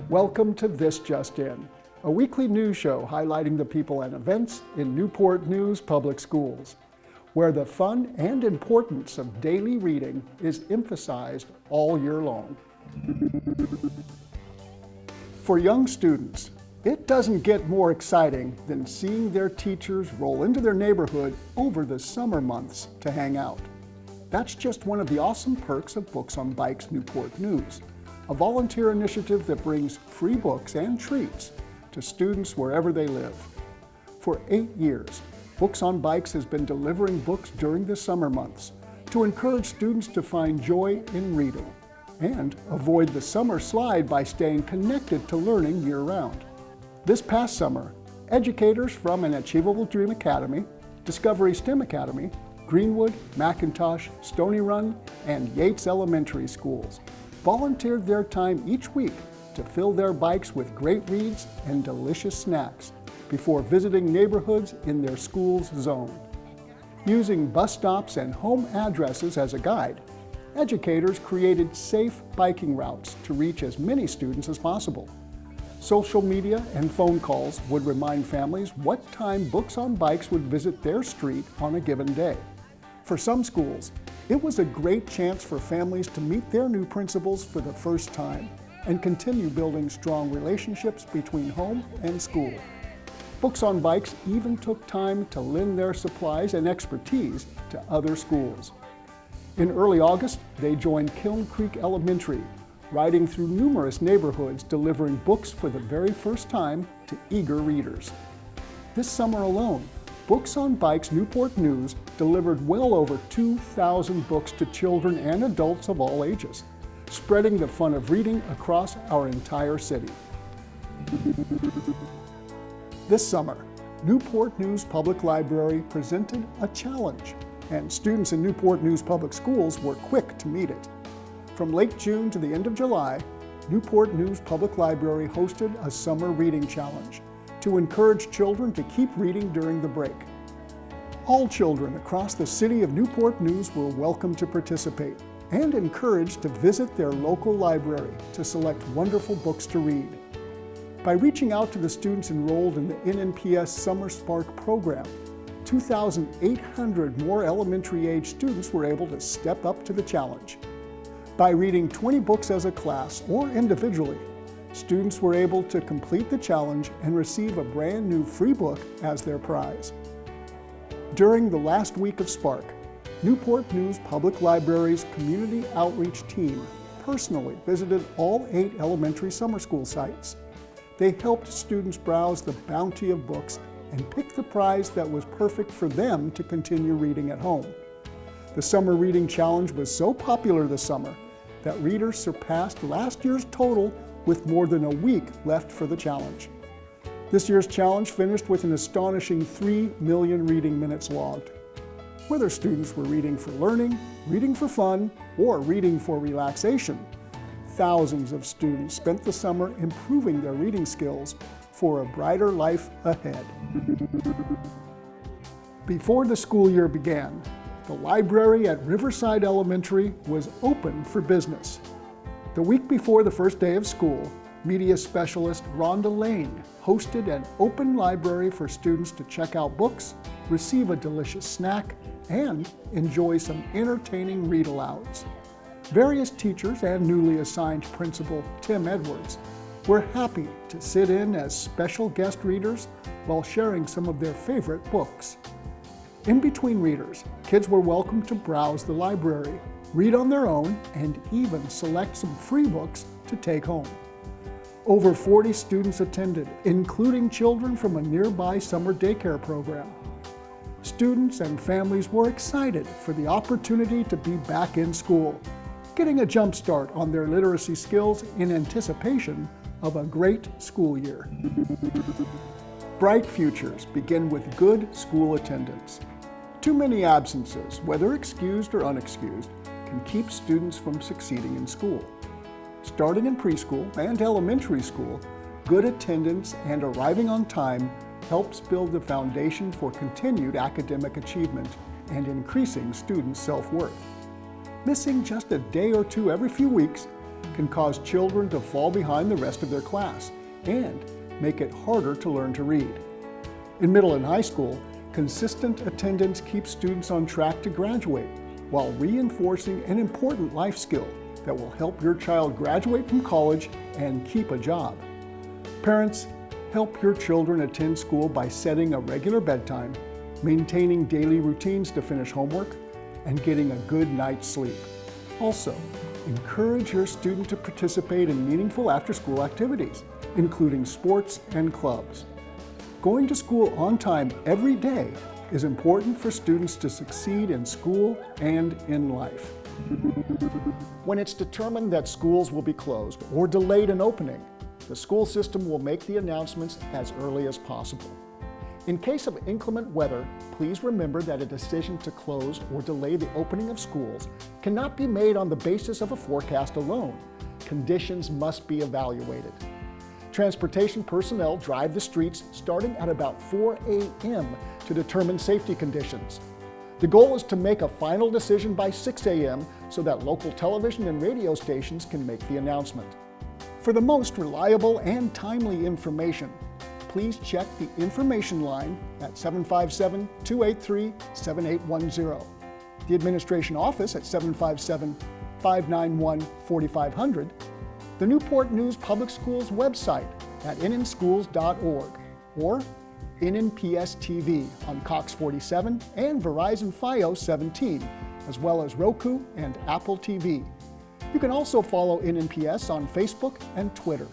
Welcome to This Just In, a weekly news show highlighting the people and events in Newport News Public Schools, where the fun and importance of daily reading is emphasized all year long. For young students, it doesn't get more exciting than seeing their teachers roll into their neighborhood over the summer months to hang out. That's just one of the awesome perks of Books on Bikes Newport News, a volunteer initiative that brings free books and treats to students wherever they live. For 8 years, Books on Bikes has been delivering books during the summer months to encourage students to find joy in reading and avoid the summer slide by staying connected to learning year-round. This past summer, educators from an Achievable Dream Academy, Discovery STEM Academy, Greenwood, McIntosh, Stony Run, and Yates Elementary Schools volunteered their time each week to fill their bikes with great reads and delicious snacks before visiting neighborhoods in their school's zone. Using bus stops and home addresses as a guide, educators created safe biking routes to reach as many students as possible. Social media and phone calls would remind families what time Books on Bikes would visit their street on a given day. For some schools, it was a great chance for families to meet their new principals for the first time and continue building strong relationships between home and school. Books on Bikes even took time to lend their supplies and expertise to other schools. In early August, they joined Kiln Creek Elementary, riding through numerous neighborhoods delivering books for the very first time to eager readers. This summer alone, Books on Bikes Newport News delivered well over 2,000 books to children and adults of all ages, spreading the fun of reading across our entire city. This summer, Newport News Public Library presented a challenge, and students in Newport News Public Schools were quick to meet it. From late June to the end of July, Newport News Public Library hosted a summer reading challenge to encourage children to keep reading during the break. All children across the city of Newport News were welcome to participate and encouraged to visit their local library to select wonderful books to read. By reaching out to the students enrolled in the NNPS Summer Spark program, 2,800 more elementary-age students were able to step up to the challenge. By reading 20 books as a class or individually, students were able to complete the challenge and receive a brand new free book as their prize. During the last week of Spark, Newport News Public Library's community outreach team personally visited all 8 elementary summer school sites. They helped students browse the bounty of books and pick the prize that was perfect for them to continue reading at home. The Summer Reading Challenge was so popular this summer that readers surpassed last year's total with more than a week left for the challenge. This year's challenge finished with an astonishing 3 million reading minutes logged. Whether students were reading for learning, reading for fun, or reading for relaxation, thousands of students spent the summer improving their reading skills for a brighter life ahead. Before the school year began, the library at Riverside Elementary was open for business. The week before the first day of school, media specialist Rhonda Lane hosted an open library for students to check out books, receive a delicious snack, and enjoy some entertaining read-alouds. Various teachers and newly assigned principal Tim Edwards were happy to sit in as special guest readers while sharing some of their favorite books. In between readers, kids were welcome to browse the library, read on their own, and even select some free books to take home. Over 40 students attended, including children from a nearby summer daycare program. Students and families were excited for the opportunity to be back in school, getting a jump start on their literacy skills in anticipation of a great school year. Bright futures begin with good school attendance. Too many absences, whether excused or unexcused, can keep students from succeeding in school. Starting in preschool and elementary school, good attendance and arriving on time helps build the foundation for continued academic achievement and increasing students' self-worth. Missing just a day or two every few weeks can cause children to fall behind the rest of their class and make it harder to learn to read. In middle and high school, consistent attendance keeps students on track to graduate while reinforcing an important life skill that will help your child graduate from college and keep a job. Parents, help your children attend school by setting a regular bedtime, maintaining daily routines to finish homework, and getting a good night's sleep. Also, encourage your student to participate in meaningful after-school activities, including sports and clubs. Going to school on time every day is important for students to succeed in school and in life. When it's determined that schools will be closed or delayed in opening, the school system will make the announcements as early as possible. In case of inclement weather, please remember that a decision to close or delay the opening of schools cannot be made on the basis of a forecast alone. Conditions must be evaluated. Transportation personnel drive the streets starting at about 4 a.m. to determine safety conditions. The goal is to make a final decision by 6 a.m. so that local television and radio stations can make the announcement. For the most reliable and timely information, please check the information line at 757-283-7810, the administration office at 757-591-4500, the Newport News Public Schools website at nnschools.org, or NNPS TV on Cox 47 and Verizon Fios 17, as well as Roku and Apple TV. You can also follow NNPS on Facebook and Twitter.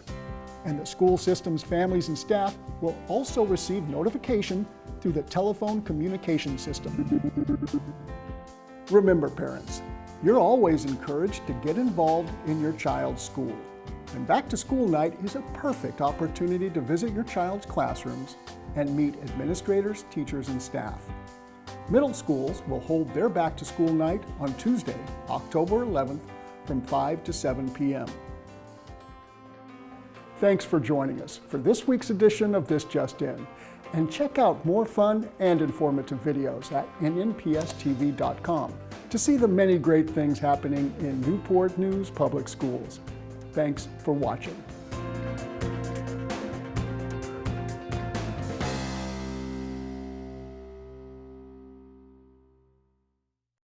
And the school system's families and staff will also receive notification through the telephone communication system. Remember, parents, you're always encouraged to get involved in your child's school. And Back to School Night is a perfect opportunity to visit your child's classrooms and meet administrators, teachers, and staff. Middle schools will hold their Back to School Night on Tuesday, October 11th from 5 to 7 p.m. Thanks for joining us for this week's edition of This Just In, and check out more fun and informative videos at nnpstv.com to see the many great things happening in Newport News Public Schools. Thanks for watching.